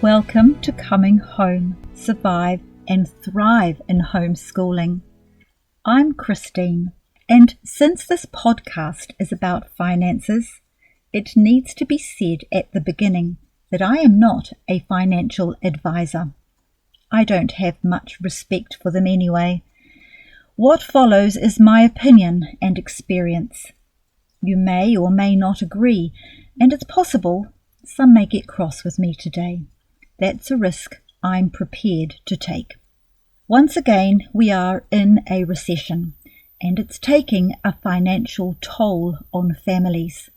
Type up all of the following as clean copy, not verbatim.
Welcome to Coming Home, Survive and Thrive in Homeschooling. I'm Christine, and since this podcast is about finances, it needs to be said at the beginning that I am not a financial advisor. I don't have much respect for them anyway. What follows is my opinion and experience. You may or may not agree, and it's possible some may get cross with me today. That's a risk I'm prepared to take. Once again, we are in a recession, and it's taking a financial toll on families.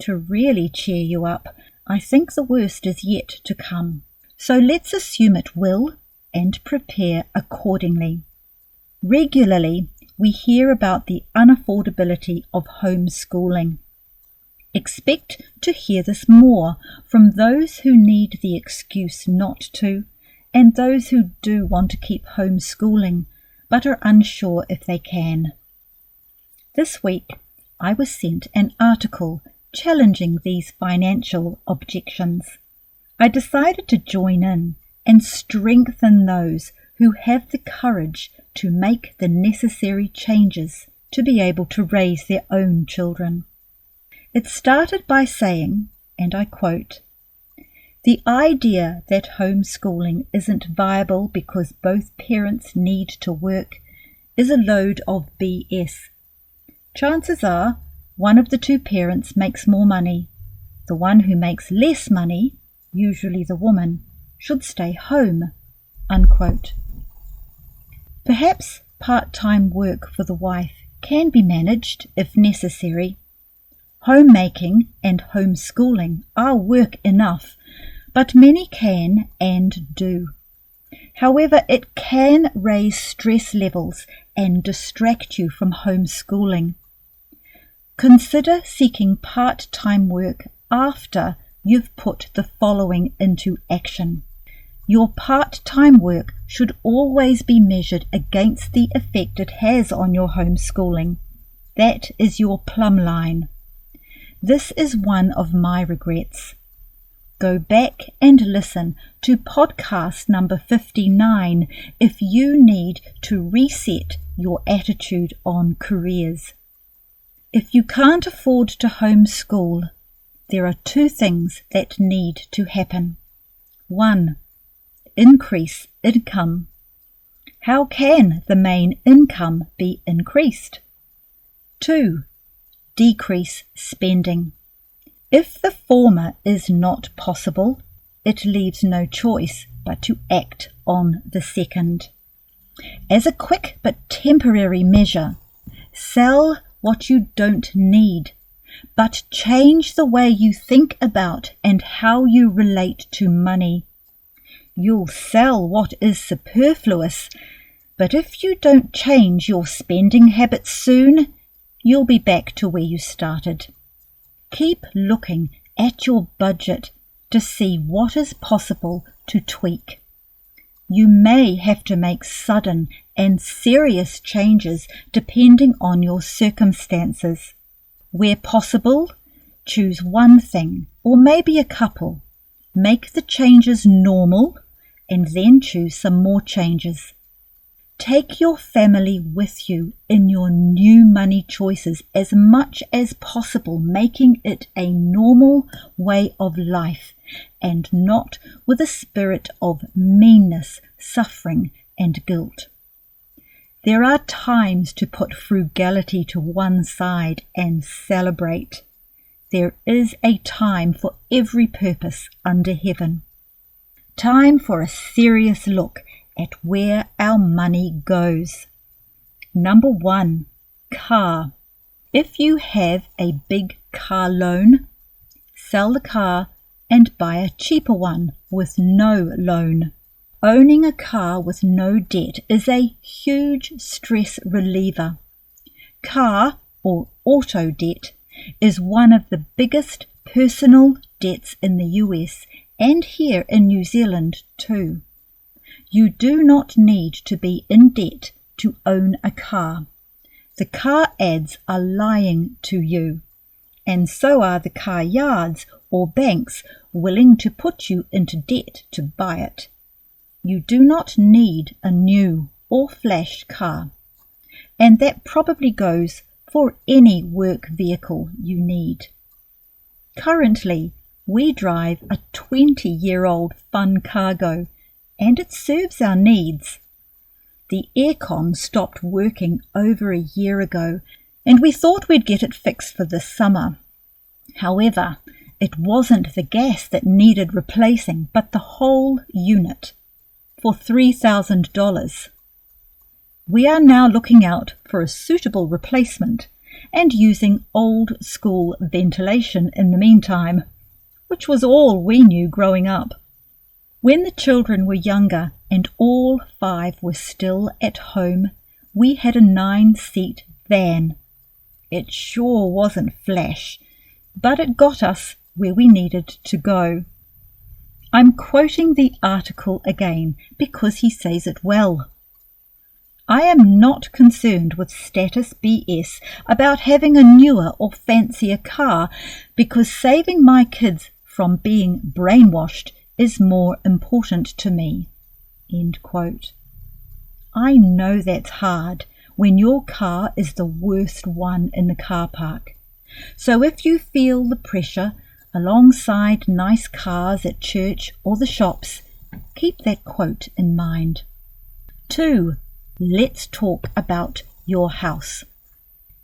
To really cheer you up, I think the worst is yet to come. So let's assume it will and prepare accordingly. Regularly, we hear about the unaffordability of homeschooling. Expect to hear this more from those who need the excuse not to, and those who do want to keep homeschooling, but are unsure if they can. This week, I was sent an article challenging these financial objections. I decided to join in and strengthen those who have the courage to make the necessary changes to be able to raise their own children. It started by saying, and I quote, "The idea that homeschooling isn't viable because both parents need to work is a load of BS. Chances are one of the two parents makes more money. The one who makes less money, usually the woman, should stay home." Unquote. Perhaps part-time work for the wife can be managed if necessary. Homemaking and homeschooling are work enough, but many can and do. However, it can raise stress levels and distract you from homeschooling. Consider seeking part-time work after you've put the following into action. Your part-time work should always be measured against the effect it has on your homeschooling. That is your plumb line. This is one of my regrets. Go back and listen to podcast number 59 if you need to reset your attitude on careers. If you can't afford to homeschool, there are two things that need to happen. 1. Increase income. How can the main income be increased? 2. Decrease spending. If the former is not possible, it leaves no choice but to act on the second. As a quick but temporary measure, sell what you don't need, but change the way you think about and how you relate to money. You'll sell what is superfluous, but if you don't change your spending habits soon, you'll be back to where you started. Keep looking at your budget to see what is possible to tweak. You may have to make sudden and serious changes depending on your circumstances. Where possible, choose one thing or maybe a couple. Make the changes normal and then choose some more changes. Take your family with you in your new money choices as much as possible, making it a normal way of life and not with a spirit of meanness, suffering, and guilt. There are times to put frugality to one side and celebrate. There is a time for every purpose under heaven. Time for a serious look at where our money goes. Number 1, car. If you have a big car loan, sell the car and buy a cheaper one with no loan. Owning a car with no debt is a huge stress reliever. Car or auto debt is one of the biggest personal debts in the US and here in New Zealand too. You do not need to be in debt to own a car. The car ads are lying to you. and so are the car yards or banks willing to put you into debt to buy it. You do not need a new or flash car, and that probably goes for any work vehicle you need. Currently, we drive a 20-year-old fun cargo, and it serves our needs. The aircon stopped working over a year ago, and we thought we'd get it fixed for this summer. However, it wasn't the gas that needed replacing, but the whole unit, for $3,000. We are now looking out for a suitable replacement and using old school ventilation in the meantime, which was all we knew growing up. When the children were younger and all 5 were still at home, we had a 9-seat van. It sure wasn't flash, but it got us where we needed to go. I'm quoting the article again because he says it well. I am not concerned with status BS about having a newer or fancier car because saving my kids from being brainwashed is more important to me. End quote. I know that's hard when your car is the worst one in the car park. So if you feel the pressure alongside nice cars at church or the shops, keep that quote in mind. 2. Let's talk about your house.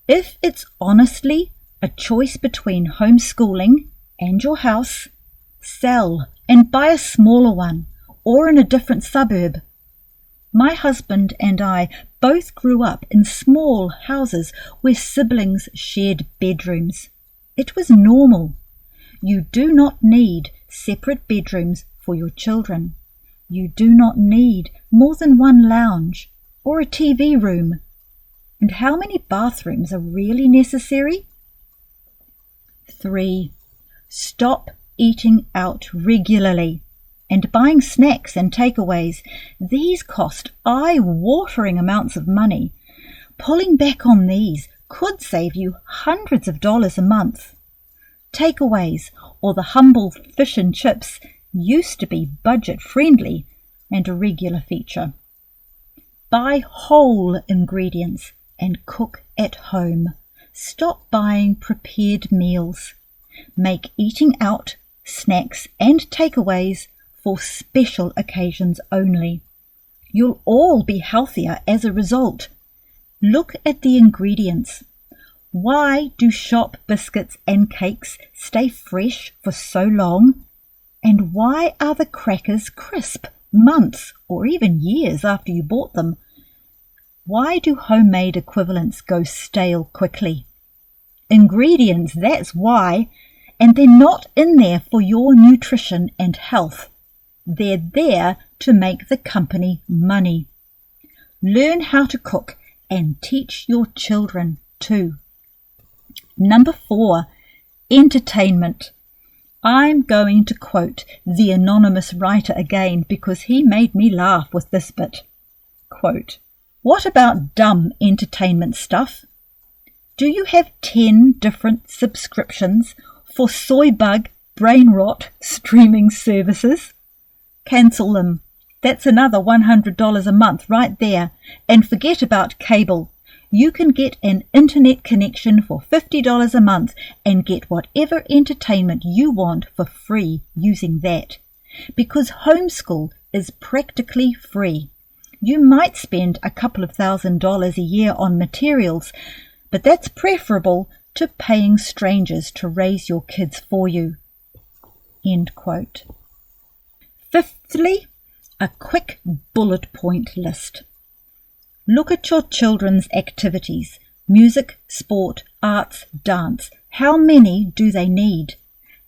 If it's honestly a choice between homeschooling and your house, sell and buy a smaller one or in a different suburb. My husband and I both grew up in small houses where siblings shared bedrooms. It was normal. You do not need separate bedrooms for your children. You do not need more than one lounge or a TV room. And how many bathrooms are really necessary? 3. Stop eating out regularly and buying snacks and takeaways. These cost eye-watering amounts of money. Pulling back on these could save you hundreds of dollars a month. Takeaways or the humble fish and chips used to be budget-friendly and a regular feature. Buy whole ingredients and cook at home. Stop buying prepared meals. Make eating out, snacks and takeaways for special occasions only. You'll all be healthier as a result. Look at the ingredients. Why do shop biscuits and cakes stay fresh for so long? And why are the crackers crisp months or even years after you bought them? Why do homemade equivalents go stale quickly? Ingredients, that's why, and they're not in there for your nutrition and health. They're there to make the company money. Learn how to cook and teach your children too. Number 4, entertainment. I'm going to quote the anonymous writer again because he made me laugh with this bit. Quote, "What about dumb entertainment stuff? Do you have 10 different subscriptions for soy bug, brain rot streaming services? Cancel them. That's another $100 a month right there. And forget about cable. You can get an internet connection for $50 a month and get whatever entertainment you want for free using that. Because homeschool is practically free. You might spend a couple of $1,000s a year on materials, but that's preferable to paying strangers to raise your kids for you." End quote. 5thly, a quick bullet point list. Look at your children's activities, music, sport, arts, dance. How many do they need?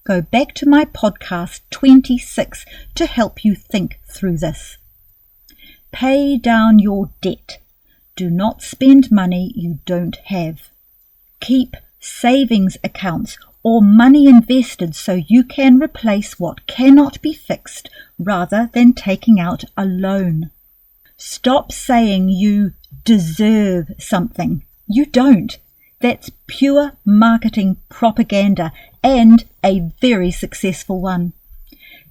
Go back to my podcast 26 to help you think through this. Pay down your debt. Do not spend money you don't have. Keep savings accounts or money invested so you can replace what cannot be fixed rather than taking out a loan. Stop saying you deserve something. You don't. That's pure marketing propaganda, and a very successful one.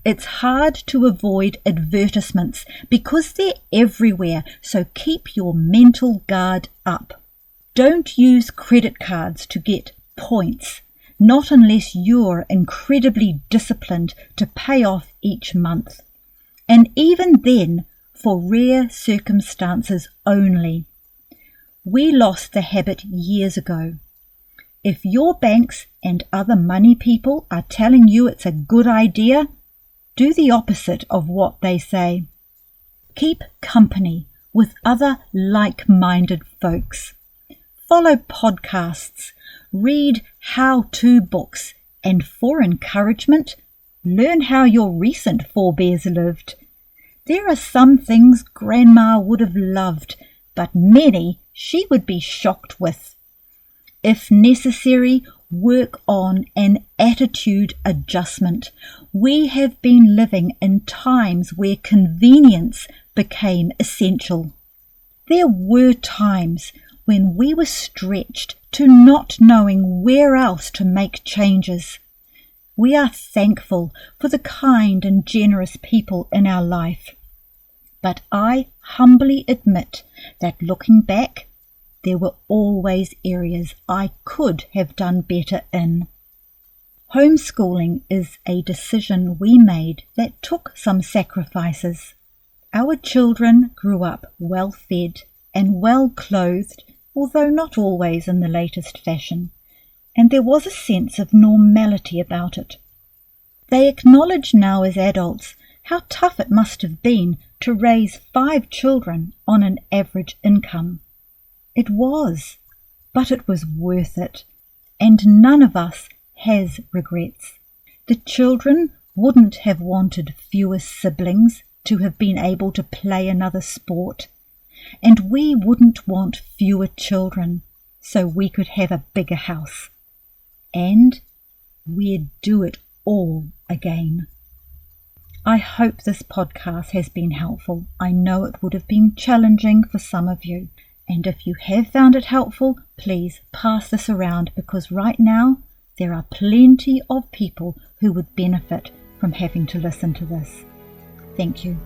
It's hard to avoid advertisements because they're everywhere, so keep your mental guard up. Don't use credit cards to get points, not unless you're incredibly disciplined to pay off each month. And even then, for rare circumstances only. We lost the habit years ago. If your banks and other money people are telling you it's a good idea, do the opposite of what they say. Keep company with other like-minded folks. Follow podcasts, read how-to books, and for encouragement, learn how your recent forebears lived. There are some things Grandma would have loved, but many she would be shocked with. If necessary, work on an attitude adjustment. We have been living in times where convenience became essential. There were times when we were stretched to not knowing where else to make changes. We are thankful for the kind and generous people in our life. But I humbly admit that looking back, there were always areas I could have done better in. Homeschooling is a decision we made that took some sacrifices. Our children grew up well-fed and well-clothed, although not always in the latest fashion, and there was a sense of normality about it. They acknowledge now as adults how tough it must have been to raise 5 children on an average income. It was, but it was worth it, and none of us has regrets. The children wouldn't have wanted fewer siblings to have been able to play another sport, and we wouldn't want fewer children so we could have a bigger house. And we'd do it all again. I hope this podcast has been helpful. I know it would have been challenging for some of you. And if you have found it helpful, please pass this around, because right now there are plenty of people who would benefit from having to listen to this. Thank you.